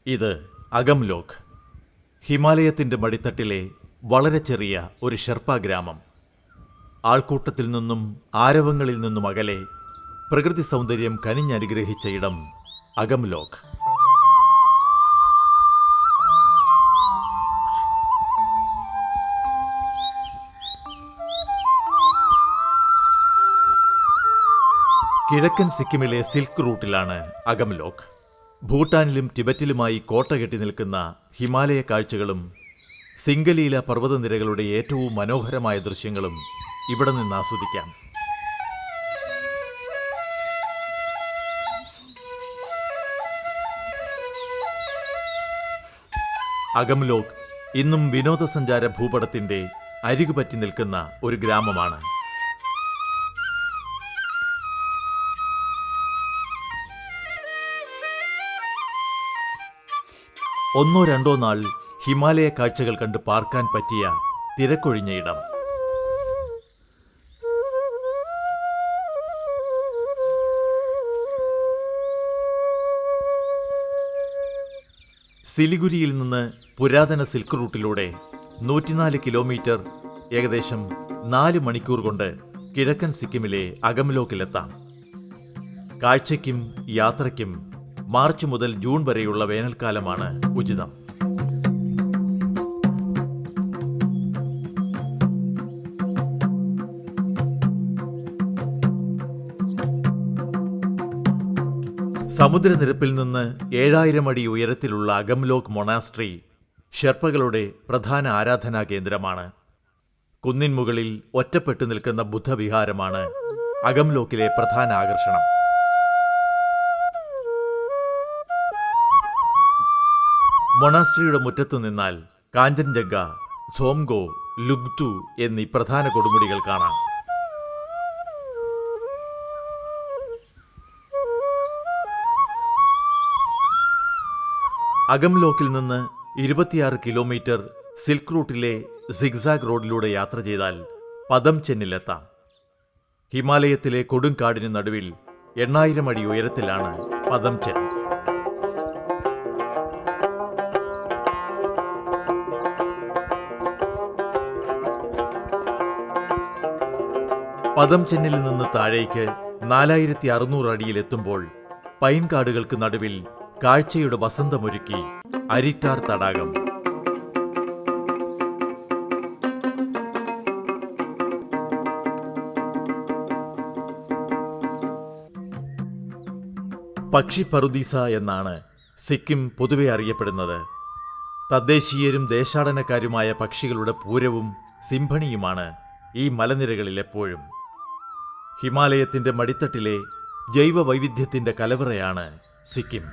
ഇത് അഗംലോക്, ഹിമാലയത്തിൻ്റെ മടിത്തട്ടിലെ വളരെ ചെറിയ ഒരു ഷെർപ്പ ഗ്രാമം. ആൾക്കൂട്ടത്തിൽ നിന്നും ആരവങ്ങളിൽ നിന്നും അകലെ പ്രകൃതി സൗന്ദര്യം കനിഞ്ഞനുഗ്രഹിച്ച ഇടം അഗംലോക്. കിഴക്കൻ സിക്കിമിലെ സിൽക്ക് റൂട്ടിലാണ് അഗംലോക്. ഭൂട്ടാനിലും ടിബറ്റിലുമായി കോട്ട കെട്ടി നിൽക്കുന്ന ഹിമാലയ കാഴ്ചകളും സിംഗലീല പർവ്വതനിരകളുടെ ഏറ്റവും മനോഹരമായ ദൃശ്യങ്ങളും ഇവിടെ നിന്ന് ആസ്വദിക്കാം. അഗംലോക് ഇന്നും വിനോദസഞ്ചാര ഭൂപടത്തിന്റെ അരികുപറ്റി നിൽക്കുന്ന ഒരു ഗ്രാമമാണ്. ഒന്നോ രണ്ടോ നാൾ ഹിമാലയ കാഴ്ചകൾ കണ്ട് പാർക്കാൻ പറ്റിയ തിരക്കൊഴിഞ്ഞ ഇടം. സിലിഗുരിയിൽ നിന്ന് പുരാതന സിൽക്ക് റൂട്ടിലൂടെ 104 കിലോമീറ്റർ, ഏകദേശം 4 മണിക്കൂർ കൊണ്ട് കിഴക്കൻ സിക്കിമിലെ അഗംലോക്കിലെത്താം. കാഴ്ചയ്ക്കും യാത്രയ്ക്കും മാർച്ച് മുതൽ ജൂൺ വരെയുള്ള വേനൽക്കാലമാണ് ഉചിതം. സമുദ്രനിരപ്പിൽ നിന്ന് 7000 അടി ഉയരത്തിലുള്ള അഗംലോക് മൊണാസ്ട്രി ഷെർപ്പകളുടെ പ്രധാന ആരാധനാ കേന്ദ്രമാണ്. കുന്നിൻ മുകളിൽ ഒറ്റപ്പെട്ടു നിൽക്കുന്ന ബുദ്ധവിഹാരമാണ് അഗംലോക്കിലെ പ്രധാന ആകർഷണം. മൊണാസ്ട്രിയുടെ മുറ്റത്തു നിന്നാൽ കാഞ്ചൻജംഗ, സോംഗോ, ലുഗ്തു എന്നീ പ്രധാന കൊടുമുടികൾ കാണാം. അഗംലോക്കിൽ നിന്ന് 26 കിലോമീറ്റർ സിൽക്ക് റൂട്ടിലെ സിഗ്സാഗ് റോഡിലൂടെ യാത്ര ചെയ്താൽ പദംചെന്നിലെത്താം. ഹിമാലയത്തിലെ കൊടുങ്കാടിന് നടുവിൽ 8000 അടി ഉയരത്തിലാണ് പദംചെൻ. പദംചെന്നിൽ നിന്ന് താഴേക്ക് 4600 അടിയിലെത്തുമ്പോൾ പൈൻ കാടുകൾക്ക് നടുവിൽ കാഴ്ചയുടെ വസന്തമൊരുക്കി അരിറ്റാർ തടാകം. പക്ഷി പറുദീസ എന്നാണ് സിക്കിം പൊതുവെ അറിയപ്പെടുന്നത്. തദ്ദേശീയരും ദേശാടനക്കാരുമായ പക്ഷികളുടെ പൂരവും സിംഫണിയുമാണ് ഈ മലനിരകളിൽ എപ്പോഴും. ഹിമാലയത്തിന്റെ മടിത്തട്ടിലെ ജൈവ വൈവിധ്യത്തിന്റെ കലവറയാണ് സിക്കിം.